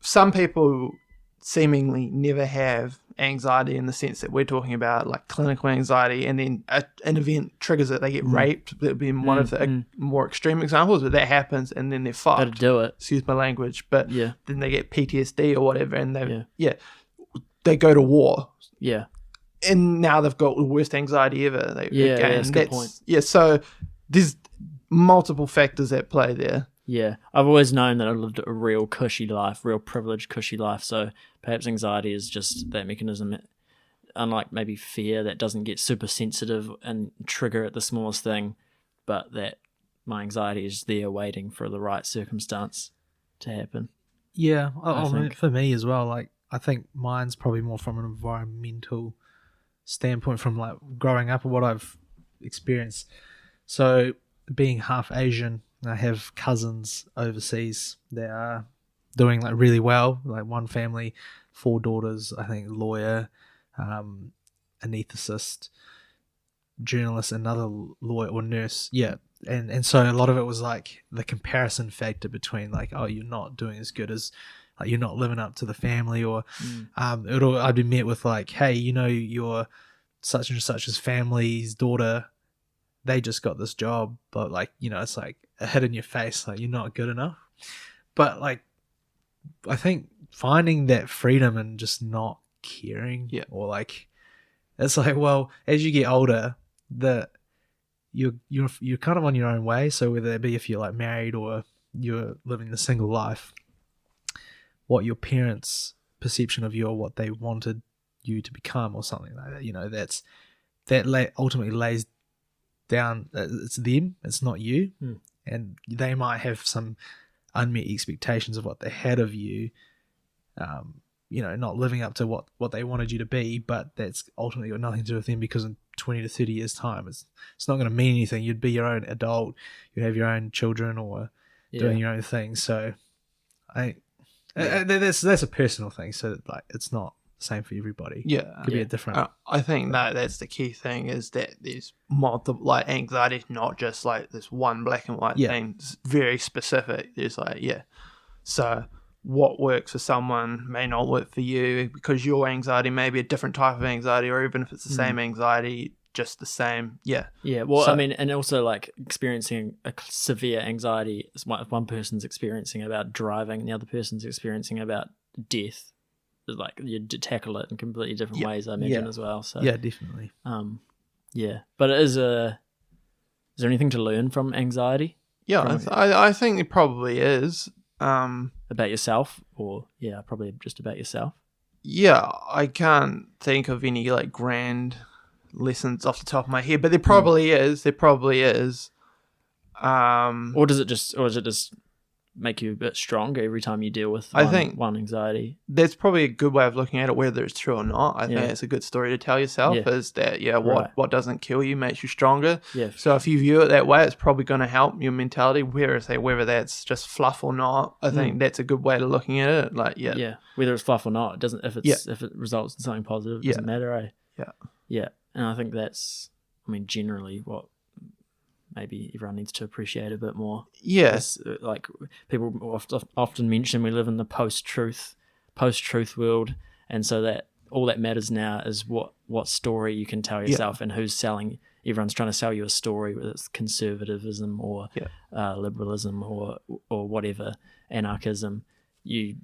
Speaker 3: some people seemingly never have anxiety in the sense that we're talking about, like clinical anxiety, and then an event triggers it. They get raped. That would be one of the more extreme examples, but that happens and then they're fucked.
Speaker 2: Gotta do it.
Speaker 3: Excuse my language. But then they get PTSD or whatever, and they go to war.
Speaker 2: Yeah.
Speaker 3: And now they've got the worst anxiety ever.
Speaker 2: That's a good point.
Speaker 3: Yeah, so there's multiple factors at play there.
Speaker 2: Yeah, I've always known that I lived a real cushy life, real privileged, cushy life. So perhaps anxiety is just that mechanism, unlike maybe fear, that doesn't get super sensitive and trigger at the smallest thing, but that my anxiety is there waiting for the right circumstance to happen.
Speaker 1: Yeah, I mean, for me as well, like I think mine's probably more from an environmental standpoint, from like growing up and what I've experienced. So being half Asian, I have cousins overseas that are doing like really well. Like one family, 4 daughters, I think lawyer, anaesthetist, journalist, another lawyer or nurse. Yeah. And so a lot of it was like the comparison factor between like, oh, you're not doing as good as, like you're not living up to the family, or I'd be met with like, hey, your such and such's family's daughter, they just got this job, but like, it's like a hit in your face, like you're not good enough. But like, I think finding that freedom and just not caring, or like, it's like, well, as you get older, you're kind of on your own way. So whether it be if you're like married or you're living the single life, what your parents' perception of you or what they wanted you to become or something like that, that ultimately lays down, it's them, it's not you. And they might have some unmet expectations of what they had of you, not living up to what they wanted you to be, but that's ultimately got nothing to do with them, because in 20 to 30 years time it's not going to mean anything. You'd be your own adult, you'd have your own children, or doing your own thing. So that's a personal thing, so like it's not the same for everybody. It could be a different.
Speaker 3: I think that's the key thing, is that there's multiple, like anxiety is not just like this one black and white thing. It's very specific. There's like so what works for someone may not work for you, because your anxiety may be a different type of anxiety, or even if it's the same anxiety, just the same.
Speaker 2: Well, so, I mean, and also like experiencing a severe anxiety, one person's experiencing about driving and the other person's experiencing about death, like you tackle it in completely different ways, I imagine, as well. So
Speaker 1: definitely.
Speaker 2: But is there anything to learn from anxiety?
Speaker 3: I think it probably is.
Speaker 2: About yourself, or probably just about yourself.
Speaker 3: I can't think of any like grand lessons off the top of my head, but there probably is. Or is it just
Speaker 2: make you a bit stronger every time you deal with
Speaker 3: I think
Speaker 2: one anxiety.
Speaker 3: That's probably a good way of looking at it, whether it's true or not. I think it's a good story to tell yourself is that, what doesn't kill you makes you stronger.
Speaker 2: Yeah.
Speaker 3: So if you view it that way, it's probably going to help your mentality, whether that's just fluff or not. I think that's a good way of looking at it. Like,
Speaker 2: whether it's fluff or not, it doesn't, if it results in something positive, it doesn't matter, eh? Yeah. And I think that's, generally what maybe everyone needs to appreciate a bit more.
Speaker 3: Yes.
Speaker 2: Like people often mention we live in the post-truth world, and so that all that matters now is what story you can tell yourself and who's selling. Everyone's trying to sell you a story, whether it's conservatism or liberalism or whatever, anarchism. You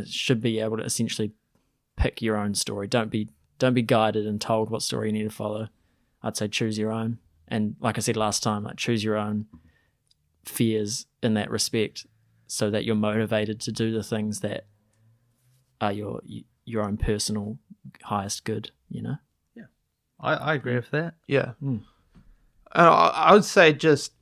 Speaker 2: should be able to essentially pick your own story. Don't be guided and told what story you need to follow. I'd say choose your own. And like I said last time, like choose your own fears in that respect, so that you're motivated to do the things that are your own personal highest good.
Speaker 1: Yeah, I agree with that.
Speaker 3: Yeah, I would say just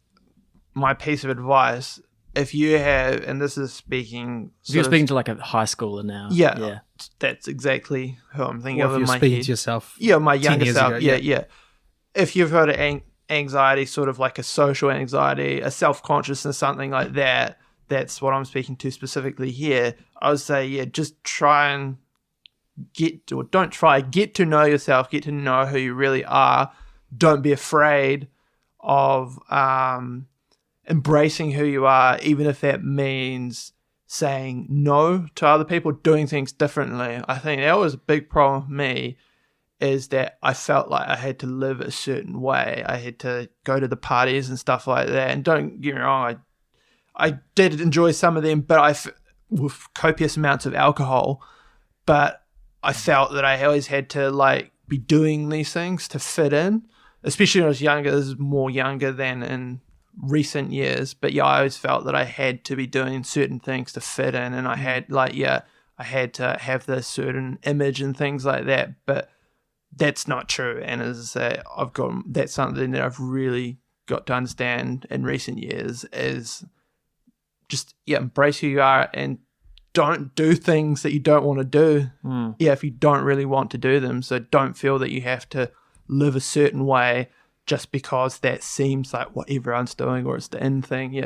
Speaker 3: my piece of advice: if you have, and this is speaking,
Speaker 2: if you're speaking to like a high schooler now,
Speaker 3: yeah, that's exactly who I'm thinking of in my head.
Speaker 1: Speaking to yourself,
Speaker 3: my younger self,
Speaker 1: ago,
Speaker 3: If you've heard of anxiety, sort of like a social anxiety, a self-consciousness, something like that, that's what I'm speaking to specifically here. I would say, just try and get to know yourself, get to know who you really are. Don't be afraid of embracing who you are, even if that means saying no to other people, doing things differently. I think that was a big problem with me, is that I felt like I had to live a certain way. I had to go to the parties and stuff like that. And don't get me wrong, I did enjoy some of them, but with copious amounts of alcohol. But I felt that I always had to like be doing these things to fit in, especially when I was younger. This is more younger than in recent years. But I always felt that I had to be doing certain things to fit in, and I had I had to have this certain image and things like that. But that's not true. And as I say, that's something that I've really got to understand in recent years is just, embrace who you are and don't do things that you don't want to do. If you don't really want to do them. So don't feel that you have to live a certain way just because that seems like what everyone's doing or it's the in thing.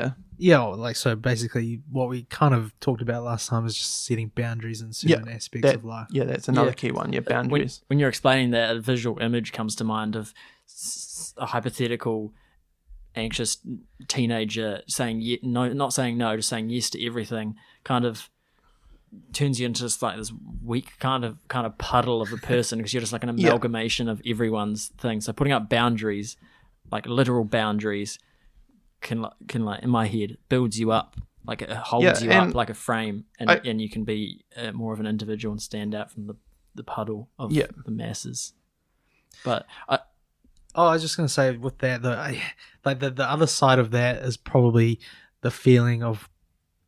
Speaker 1: So basically what we kind of talked about last time is just setting boundaries in certain aspects of life.
Speaker 3: That's another key one. Boundaries.
Speaker 2: When you're explaining that, a visual image comes to mind of a hypothetical anxious teenager saying not saying no, just saying yes to everything, kind of turns you into just like this weak kind of puddle of a person, because you're just like an amalgamation of everyone's thing. So putting up boundaries, like literal boundaries, can like in my head builds you up, like it holds you up like a frame, and you can be more of an individual and stand out from the puddle of the masses. But I
Speaker 1: was just gonna say with that though, the other side of that is probably the feeling of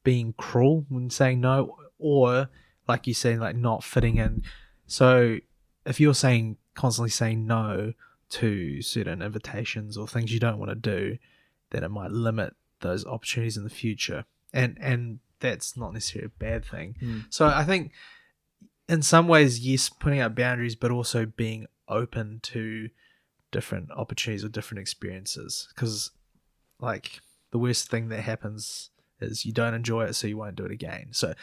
Speaker 1: being cruel when saying no, or like you say, like not fitting in. So if you're constantly saying no to certain invitations or things you don't want to do, then it might limit those opportunities in the future. And that's not necessarily a bad thing. So I think in some ways, yes, putting out boundaries, but also being open to different opportunities or different experiences. Because like the worst thing that happens is you don't enjoy it, so you won't do it again. So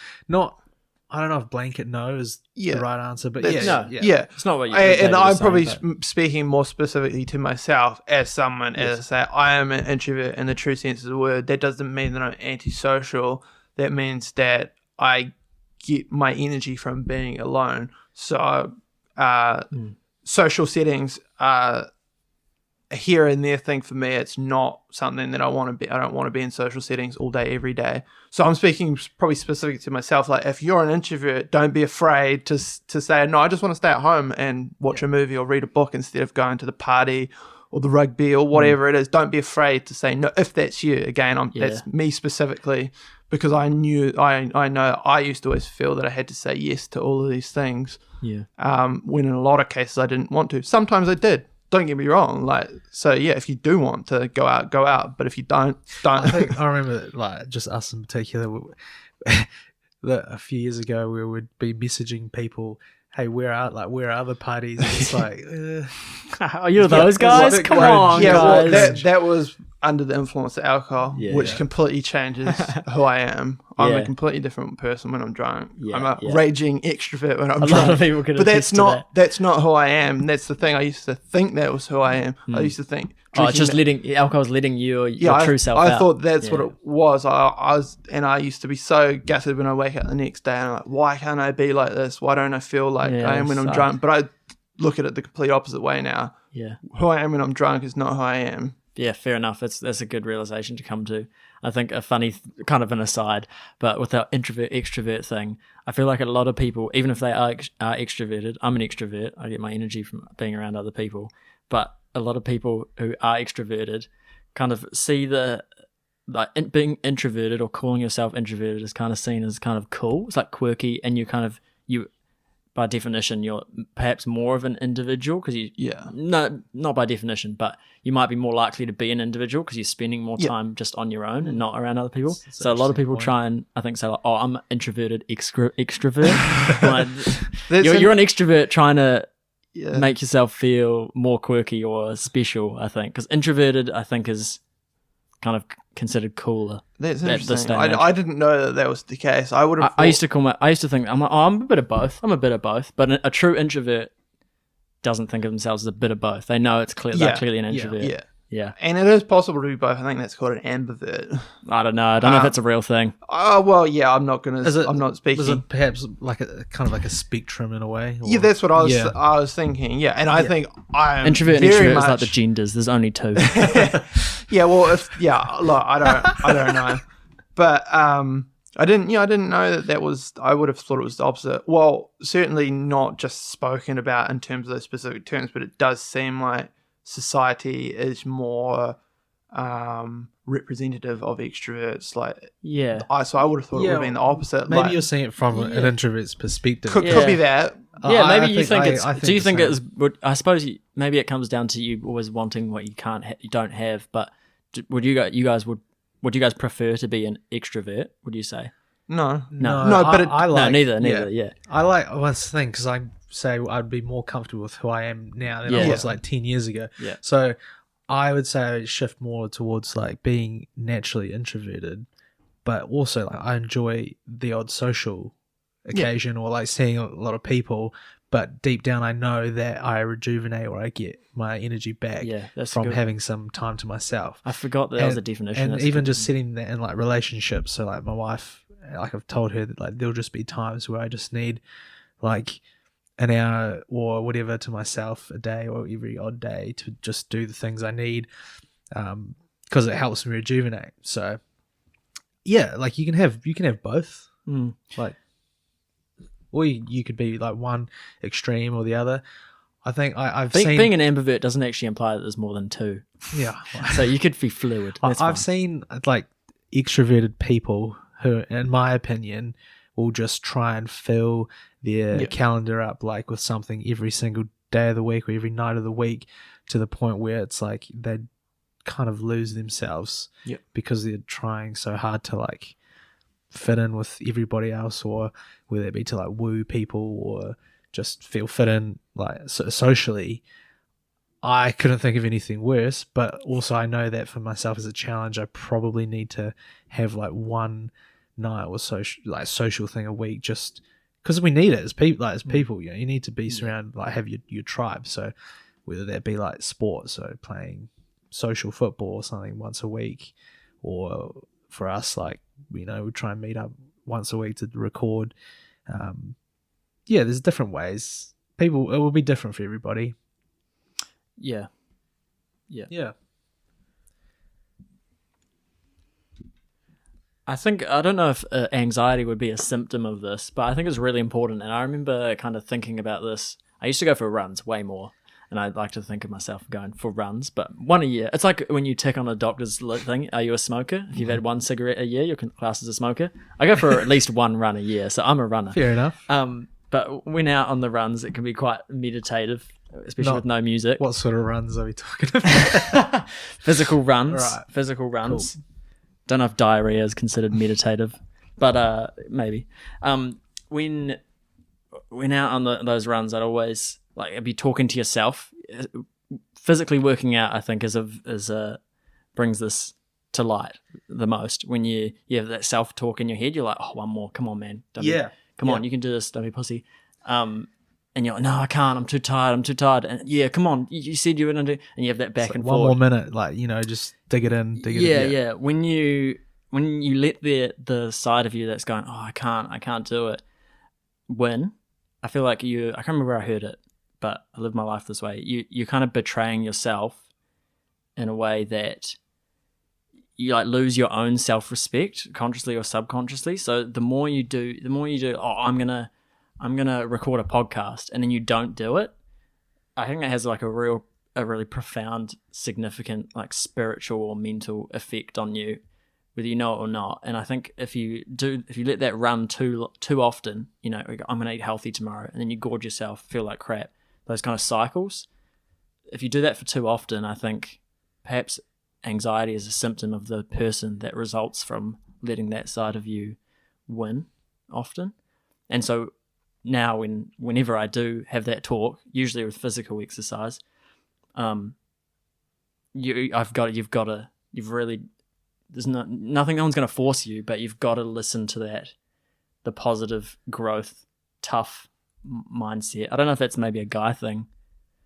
Speaker 1: I don't know if blanket no is the right answer, but
Speaker 2: it's not what you.
Speaker 3: And I'm probably speaking more specifically to myself as someone, as I say, I am an introvert in the true sense of the word. That doesn't mean that I'm antisocial. That means that I get my energy from being alone. So social settings are a here and there thing for me. It's not something that I want to be. I don't want to be in social settings all day, every day. So I'm speaking probably specific to myself. Like if you're an introvert, don't be afraid to say, no, I just want to stay at home and watch a movie or read a book instead of going to the party or the rugby or whatever it is. Don't be afraid to say no if that's you. Again, that's me specifically, because I know I used to always feel that I had to say yes to all of these things. When in a lot of cases I didn't want to. Sometimes I did. don't get me wrong. Like, so yeah, if you do want to go out. But if you don't.
Speaker 1: I think I remember like just us in particular. That a few years ago we would be messaging people, "Hey, where are other parties?" And it's like,
Speaker 2: Are you those guys?
Speaker 1: like,
Speaker 2: Come
Speaker 1: right,
Speaker 2: on,
Speaker 3: yeah,
Speaker 2: guys.
Speaker 3: well, that was under the influence of alcohol,
Speaker 2: Yeah.
Speaker 3: which completely changes who I am. I'm
Speaker 2: Yeah.
Speaker 3: a completely different person when I'm drunk.
Speaker 2: Yeah,
Speaker 3: I'm a
Speaker 2: yeah.
Speaker 3: raging extrovert when I'm
Speaker 2: A
Speaker 3: drunk.
Speaker 2: lot of people could
Speaker 3: but
Speaker 2: attest to
Speaker 3: that's not who I am. That's the thing. I used to think that was who I am. I used to think.
Speaker 2: Oh, just
Speaker 3: drinking
Speaker 2: alcohol's letting your true self
Speaker 3: I
Speaker 2: out.
Speaker 3: thought that's what
Speaker 2: Yeah.
Speaker 3: it was. I used to be so gutted when I wake up the next day and I'm like, why can't I be like this? Why don't I feel like
Speaker 2: Yeah,
Speaker 3: I am when I'm
Speaker 2: suck.
Speaker 3: drunk? But I look at it the complete opposite way now.
Speaker 2: Yeah.
Speaker 3: Who I am when I'm drunk is not who I am.
Speaker 2: Yeah, fair enough. That's a good realization to come to. I think a funny, kind of an aside, but with our introvert extrovert thing, I feel like a lot of people, even if they are extroverted, I'm an extrovert. I get my energy from being around other people, but a lot of people who are extroverted kind of see being introverted or calling yourself introverted is kind of seen as kind of cool. It's like quirky, and you by definition, you're perhaps more of an individual because no, not by definition, but you might be more likely to be an individual because you're spending more time just on your own and not around other people.
Speaker 1: That's
Speaker 2: So a lot of
Speaker 1: interesting
Speaker 2: people
Speaker 1: point.
Speaker 2: try and I think say like, oh, I'm an introverted extrovert. Like,
Speaker 3: That's
Speaker 2: you're an extrovert trying to
Speaker 3: yeah.
Speaker 2: make yourself feel more quirky or special, I think, because introverted I think is kind of considered cooler.
Speaker 3: That's
Speaker 2: at this
Speaker 3: interesting.
Speaker 2: day and age.
Speaker 3: I didn't know that was the case. I would have.
Speaker 2: I used to think I'm like, oh, I'm a bit of both. But a true introvert doesn't think of themselves as a bit of both. They know it's clear. They're clearly an introvert.
Speaker 3: Yeah.
Speaker 2: Yeah.
Speaker 3: And it is possible to be both. I think that's called an ambivert.
Speaker 2: I don't know. I don't know if that's a real thing.
Speaker 3: Oh well, yeah. I'm not gonna.
Speaker 1: Is it-
Speaker 3: I'm not speaking.
Speaker 1: was it perhaps like a kind of like a spectrum in a way? Or-
Speaker 3: Yeah, that's what I was.
Speaker 1: Yeah.
Speaker 3: I was thinking. Yeah, and I think I am
Speaker 2: Introvert and
Speaker 3: very
Speaker 2: extrovert
Speaker 3: much.
Speaker 2: is like the genders. There's only two.
Speaker 3: Yeah, well, look, I don't know, but I didn't know that was. I would have thought it was the opposite. Well, certainly not just spoken about in terms of those specific terms, but it does seem like society is more representative of extroverts. Like,
Speaker 2: Yeah.
Speaker 3: so I would have thought it would have been the opposite.
Speaker 1: Maybe
Speaker 3: like,
Speaker 1: you're seeing it from an introvert's perspective.
Speaker 3: could
Speaker 2: Yeah.
Speaker 3: be that.
Speaker 2: Yeah,
Speaker 1: I
Speaker 2: maybe you think
Speaker 1: I-
Speaker 2: it's.
Speaker 1: I
Speaker 2: Do you
Speaker 1: the
Speaker 2: think
Speaker 1: same.
Speaker 2: it's? I suppose maybe it comes down to you always wanting what you don't have. But would you guys prefer to be an extrovert? Would you say?
Speaker 3: No,
Speaker 2: No.
Speaker 3: but it,
Speaker 1: I like,
Speaker 2: no, neither. Yeah.
Speaker 1: I like that's the thing because I say I'd be more comfortable with who I am now than I
Speaker 2: Yeah.
Speaker 1: was like 10 years ago.
Speaker 2: Yeah.
Speaker 1: So I would say I shift more towards like being naturally introverted, but also like I enjoy the odd social occasion or like seeing a lot of people. But deep down, I know that I rejuvenate or I get my energy back
Speaker 2: Yeah, that's
Speaker 1: from
Speaker 2: good.
Speaker 1: having some time to myself.
Speaker 2: I forgot that was a definition.
Speaker 1: And
Speaker 2: That's
Speaker 1: even
Speaker 2: good.
Speaker 1: just sitting there in like relationships. So like my wife, like I've told her that like there'll just be times where I just need like an hour or whatever to myself a day or every odd day to just do the things I need, because it helps me rejuvenate. So yeah, like you can have both.
Speaker 2: Mm.
Speaker 1: Like, or you could be like one extreme or the other. I think I've seen
Speaker 2: being an ambivert doesn't actually imply that there's more than two.
Speaker 1: yeah.
Speaker 2: So you could be fluid. That's
Speaker 1: I've
Speaker 2: fine.
Speaker 1: seen like extroverted people who, in my opinion, will just try and fill their calendar up like with something every single day of the week or every night of the week, to the point where it's like they kind of lose themselves because they're trying so hard to like fit in with everybody else, or whether it be to like woo people or just feel fit in like socially. I couldn't think of anything worse, but also I know that for myself as a challenge, I probably need to have like one night or social thing a week, just because we need it as people. Like as people, you know, you need to be surrounded, like have your tribe. So whether that be like sports, so playing social football or something once a week, or for us, like, you know, we try and meet up once a week to record. Yeah, there's different ways. It will be different for everybody.
Speaker 2: Yeah.
Speaker 1: Yeah.
Speaker 2: I don't know if anxiety would be a symptom of this, but I think it's really important. And I remember kind of thinking about this. I used to go for runs way more, and I'd like to think of myself going for runs, but one a year. It's like when you tick on a doctor's thing, are you a smoker? If you've had one cigarette a year, you're classed as a smoker. I go for at least one run a year, so I'm a runner.
Speaker 1: Fair enough.
Speaker 2: But when out on the runs, it can be quite meditative. especially with no music.
Speaker 1: What sort of runs are we talking about?
Speaker 2: Physical runs.
Speaker 1: Right.
Speaker 2: Physical runs.
Speaker 1: Cool.
Speaker 2: Don't know if diarrhea is considered meditative, but maybe. When out on those runs, I'd be talking to yourself. Physically working out, I think, brings this to light the most. When you have that self-talk in your head, you're like, oh, one more, come on, man. Come on, you can do this, don't be pussy. And you're like, no, I can't, I'm too tired. And yeah, come on, you said you were going to do, and you have that back and forth.
Speaker 1: 1 more minute, just dig it in,
Speaker 2: Yeah. When you let the side of you that's going, oh, I can't do it, win, I feel like I can't remember where I heard it, but I live my life this way. You're kind of betraying yourself in a way that you like lose your own self-respect, consciously or subconsciously. So the more you do, oh, I'm gonna record a podcast, and then you don't do it. I think that has like a really profound, significant, like spiritual or mental effect on you, whether you know it or not. And I think if you let that run too often, I'm gonna eat healthy tomorrow, and then you gorge yourself, feel like crap. Those kind of cycles. If you do that for too often, I think perhaps anxiety is a symptom of the person that results from letting that side of you win often. And so now whenever I do have that talk, usually with physical exercise, there's nothing, no one's going to force you, but you've got to listen to the positive growth, tough mindset. I don't know if that's maybe a guy thing.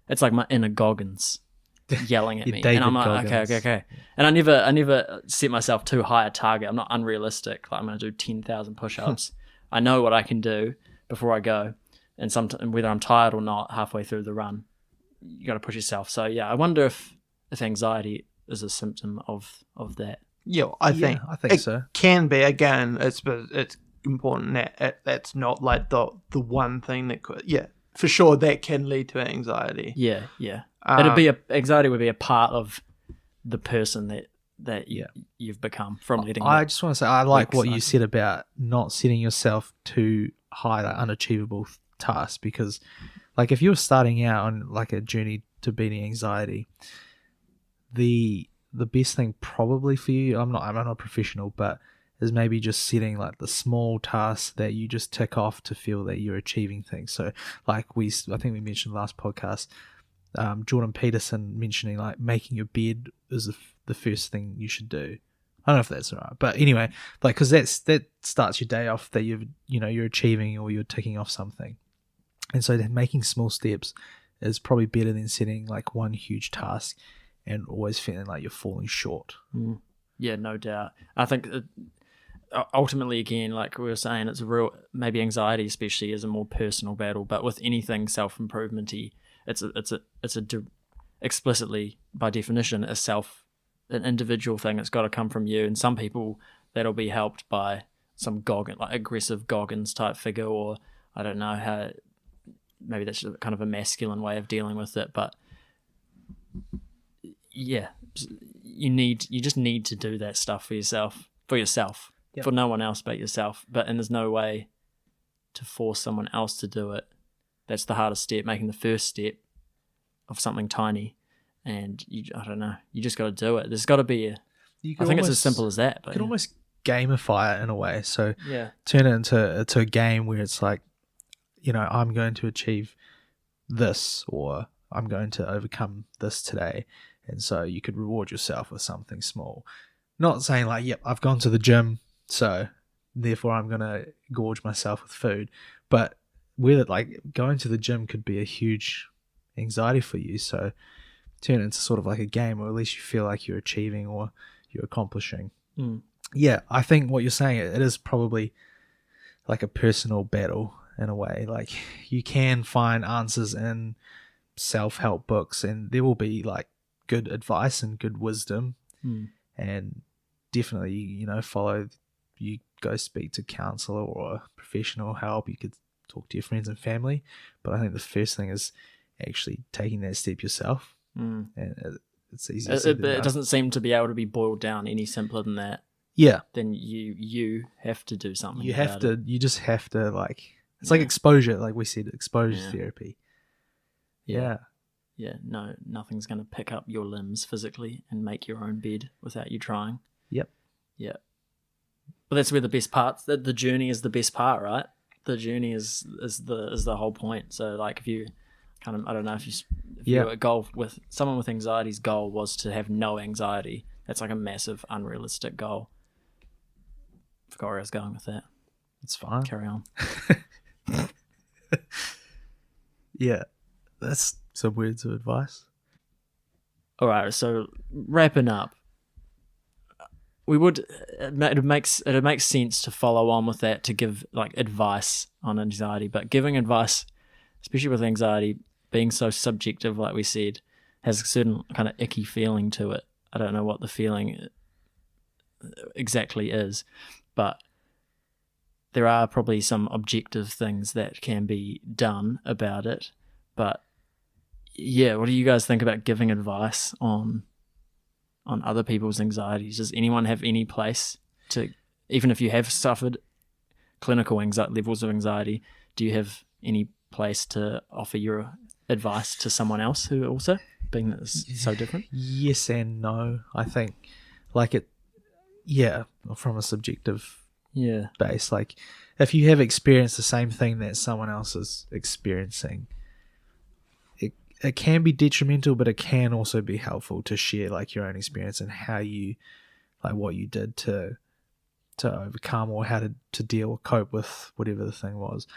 Speaker 2: It's like my inner Goggins yelling at me, and I'm like, okay. And I never set myself too high a target. I'm not unrealistic. Like I'm going to do 10,000 push-ups. I know what I can do before I go, and whether I'm tired or not, halfway through the run, you got to push yourself. So yeah, I wonder if anxiety is a symptom of that.
Speaker 3: Yeah, I think
Speaker 1: so.
Speaker 3: Can be. Again, it's important that that's not like the one thing that could. Yeah, for sure that can lead to anxiety.
Speaker 2: Yeah. Anxiety would be a part of the person that you've become from letting.
Speaker 1: I just want to say I like what you said about not setting yourself too high, like unachievable tasks, because like if you're starting out on like a journey to beating anxiety, the best thing probably for you, I'm not a professional, but is maybe just setting like the small tasks that you just tick off to feel that you're achieving things. So like I think we mentioned last podcast, Jordan Peterson mentioning like making your bed is the first thing you should do. I don't know if that's right, but anyway, like because that starts your day off that you're achieving or you're ticking off something, and so making small steps is probably better than setting like one huge task and always feeling like you're falling short.
Speaker 2: Yeah, no doubt. I think ultimately, again, like we were saying, it's a real, maybe anxiety especially is a more personal battle, but with anything self-improvement-y, it's explicitly by definition an individual thing. It's got to come from you, and some people that'll be helped by some aggressive Goggins type figure, or I don't know how, maybe that's kind of a masculine way of dealing with it, but yeah, you just need to do that stuff for yourself, yep. For no one else but yourself. And there's no way to force someone else to do it. That's the hardest step, making the first step of something tiny. And I don't know, you just got to do it. There's got to be I think it's as simple as that. But
Speaker 1: you can almost gamify it in a way. So
Speaker 2: yeah,
Speaker 1: turn it into a game where it's like, I'm going to achieve this, or I'm going to overcome this today. And so you could reward yourself with something small. Not saying like, yep, I've gone to the gym, so therefore I'm going to gorge myself with food. But whether like going to the gym could be a huge anxiety for you. So turn it into sort of like a game, or at least you feel like you're achieving or you're accomplishing. Yeah, I think what you're saying, it is probably like a personal battle in a way. Like you can find answers in self-help books, and there will be like good advice and good wisdom, and definitely you go speak to a counselor or professional help. You could talk to your friends and family, but I think the first thing is actually taking that step yourself. And it's easy.
Speaker 2: It doesn't seem to be able to be boiled down any simpler than that.
Speaker 1: Yeah.
Speaker 2: Then you have to do something.
Speaker 1: You just have to like, it's like exposure, like we said, exposure therapy. Yeah.
Speaker 2: no, nothing's going to pick up your limbs physically and make your own bed without you trying.
Speaker 1: Yep.
Speaker 2: Yeah. But that's where the best part, the journey is the best part, right? The journey is the whole point. So like if you kind of, I don't know, if your goal with someone with anxiety's goal was to have no anxiety, that's like a massive unrealistic goal. Forgot where I was going with that.
Speaker 1: It's fine.
Speaker 2: Carry on.
Speaker 1: Yeah. That's some words of advice.
Speaker 2: All right, so wrapping up, it makes sense to follow on with that, to give like advice on anxiety, but giving advice, especially with anxiety being so subjective, like we said, has a certain kind of icky feeling to it. I don't know what the feeling exactly is, but there are probably some objective things that can be done about it. But yeah, what do you guys think about giving advice on other people's anxieties? Does anyone have any place to, even if you have suffered clinical levels of anxiety, do you have any place to offer your advice to someone else who also, being that it's so different?
Speaker 1: Yes and no. I think like it, yeah, from a subjective base. Like if you have experienced the same thing that someone else is experiencing, it can be detrimental, but it can also be helpful to share like your own experience and how you, like what you did to overcome, or how to deal or cope with whatever the thing was.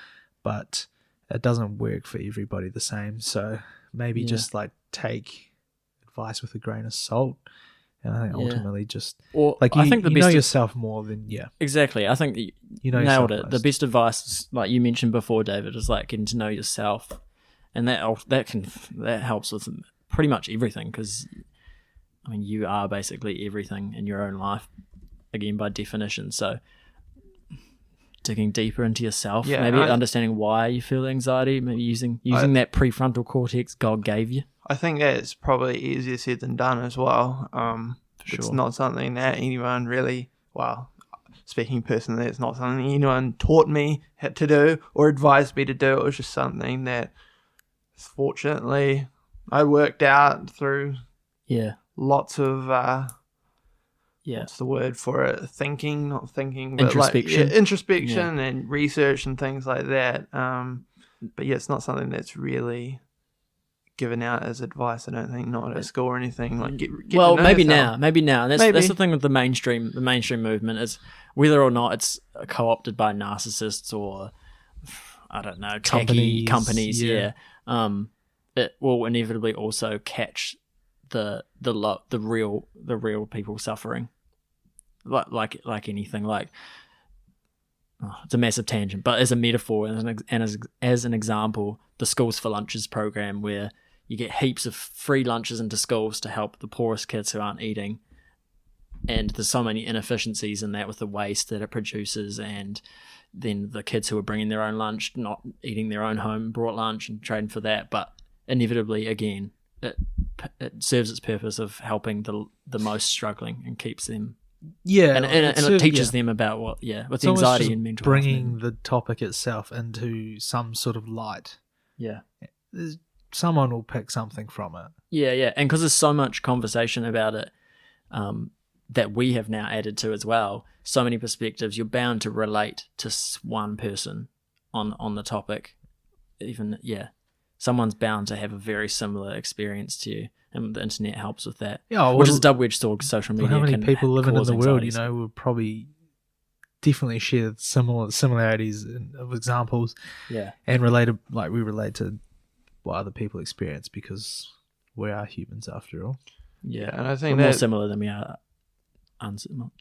Speaker 1: But it doesn't work for everybody the same. So maybe just like take advice with a grain of salt. And I think ultimately just, or like I think you know yourself more than,
Speaker 2: Exactly. I think you know nailed it. Most. The best advice is, like you mentioned before, David, is like getting to know yourself. And that helps with pretty much everything, because I mean you are basically everything in your own life, again by definition. So digging deeper into yourself, maybe understanding why you feel anxiety, maybe using that prefrontal cortex God gave you.
Speaker 3: I think that's probably easier said than done as well. It's not something that anyone really, speaking personally, it's not something anyone taught me how to do or advised me to do. It was just something that fortunately I worked out through lots of what's the word for it, not thinking, but introspection and research and things like that. But it's not something that's really given out as advice, I don't think, not at school or anything. Like
Speaker 2: maybe now. That's the thing with the mainstream movement, is whether or not it's co-opted by narcissists or I don't know, companies, it will inevitably also catch the real people suffering, like anything. Like it's a massive tangent, but as a metaphor and as an example, the Schools for Lunches program, where you get heaps of free lunches into schools to help the poorest kids who aren't eating, and there's so many inefficiencies in that with the waste that it produces, and then the kids who are bringing their own lunch, not eating their own home brought lunch and trading for that. But inevitably, again, it serves its purpose of helping the most struggling and keeps them. And it teaches them about with anxiety and mental health.
Speaker 1: Bringing the topic itself into some sort of light.
Speaker 2: Yeah.
Speaker 1: Someone will pick something from it.
Speaker 2: Yeah. And because there's so much conversation about it, that we have now added to as well, so many perspectives, you're bound to relate to one person on the topic. Someone's bound to have a very similar experience to you, and the internet helps with that. Which is a double-edged sword. Social media.
Speaker 1: How many people living in the world, will probably definitely share similarities of examples.
Speaker 2: Yeah,
Speaker 1: and we relate to what other people experience, because we are humans after all.
Speaker 3: Yeah, and I think
Speaker 2: we're more similar than we are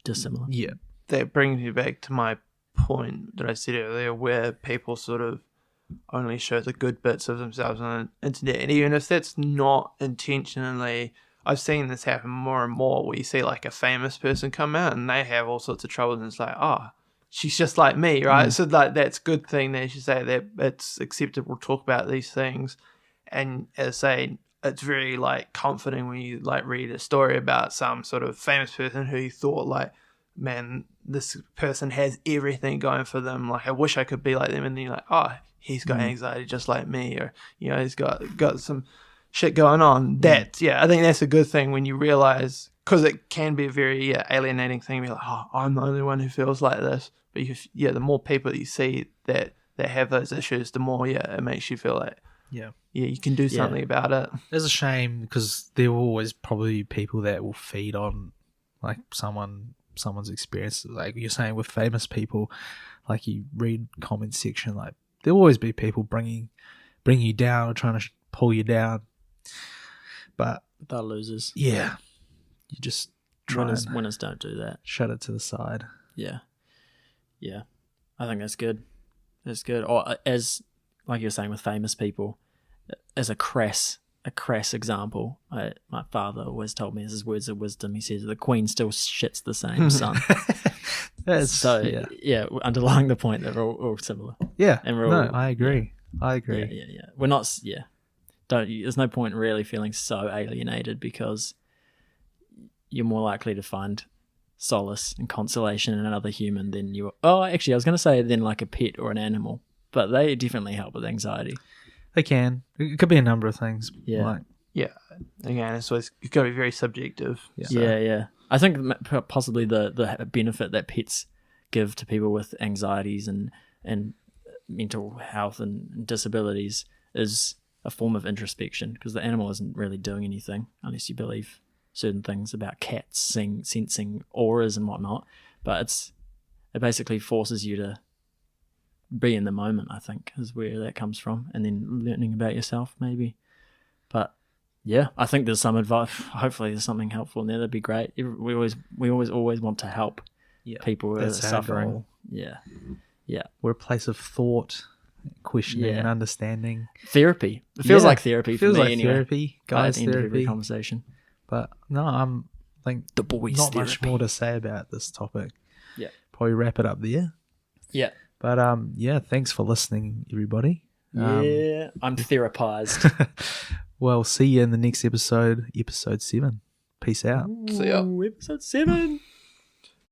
Speaker 2: dissimilar.
Speaker 1: Yeah,
Speaker 3: that brings me back to my point that I said earlier, where people sort of only show the good bits of themselves on the internet, and even if that's not intentionally, I've seen this happen more and more, where you see like a famous person come out and they have all sorts of trouble, and it's like, she's just like me, right? So like that's a good thing that you say that it's acceptable to talk about these things, and as I say, it's very like comforting when you like read a story about some sort of famous person who you thought like, man, this person has everything going for them. Like I wish I could be like them, and then you're like, he's got anxiety just like me, or he's got some shit going on. That I think that's a good thing when you realize, because it can be a very alienating thing. Be like, oh, I'm the only one who feels like this. But the more people you see that have those issues, the more it makes you feel like you can do something about it.
Speaker 1: It's a shame because there will always probably be people that will feed on like someone's experience. Like you're saying with famous people, like you read comment section, like there'll always be people bringing you down or trying to pull you down. But
Speaker 2: They're losers.
Speaker 1: Yeah, you just try
Speaker 2: Winners don't do that.
Speaker 1: Shut it to the side.
Speaker 2: Yeah. I think that's good. That's good. Or as like you were saying with famous people, as a crass example, my father always told me as his words of wisdom. He says the Queen still shits the same son. Underlying the point that we're all similar.
Speaker 1: Yeah,
Speaker 2: and
Speaker 1: I agree. I agree.
Speaker 2: Yeah. We're not. Yeah. There's no point really feeling so alienated because you're more likely to find solace and consolation in another human than you. Oh, actually, I was going to say than like a pet or an animal, but they definitely help with anxiety.
Speaker 1: They can. It could be a number of things.
Speaker 2: Yeah.
Speaker 3: Again, so it's got to be very subjective.
Speaker 2: Yeah. I think possibly the benefit that pets give to people with anxieties and mental health and disabilities is a form of introspection, because the animal isn't really doing anything unless you believe certain things about cats sensing auras and whatnot. But it basically forces you to be in the moment, I think, is where that comes from, and then learning about yourself maybe. But yeah, I think there's some advice. Hopefully there's something helpful in there. That'd be great. We always want to help people who are suffering. Yeah.
Speaker 1: We're a place of thought, questioning and understanding.
Speaker 2: Therapy. It feels like therapy for me
Speaker 1: like
Speaker 2: anyway.
Speaker 1: Therapy, guys,
Speaker 2: At the end of every
Speaker 1: therapy.
Speaker 2: conversation.
Speaker 1: But no, I'm think
Speaker 2: the boys
Speaker 1: not
Speaker 2: therapy.
Speaker 1: Much more to say about this topic.
Speaker 2: Yeah.
Speaker 1: Probably wrap it up there.
Speaker 2: Yeah.
Speaker 1: But thanks for listening, everybody.
Speaker 2: I'm therapized.
Speaker 1: Well, see you in the next episode 7. Peace out.
Speaker 3: See ya.
Speaker 2: Episode 7.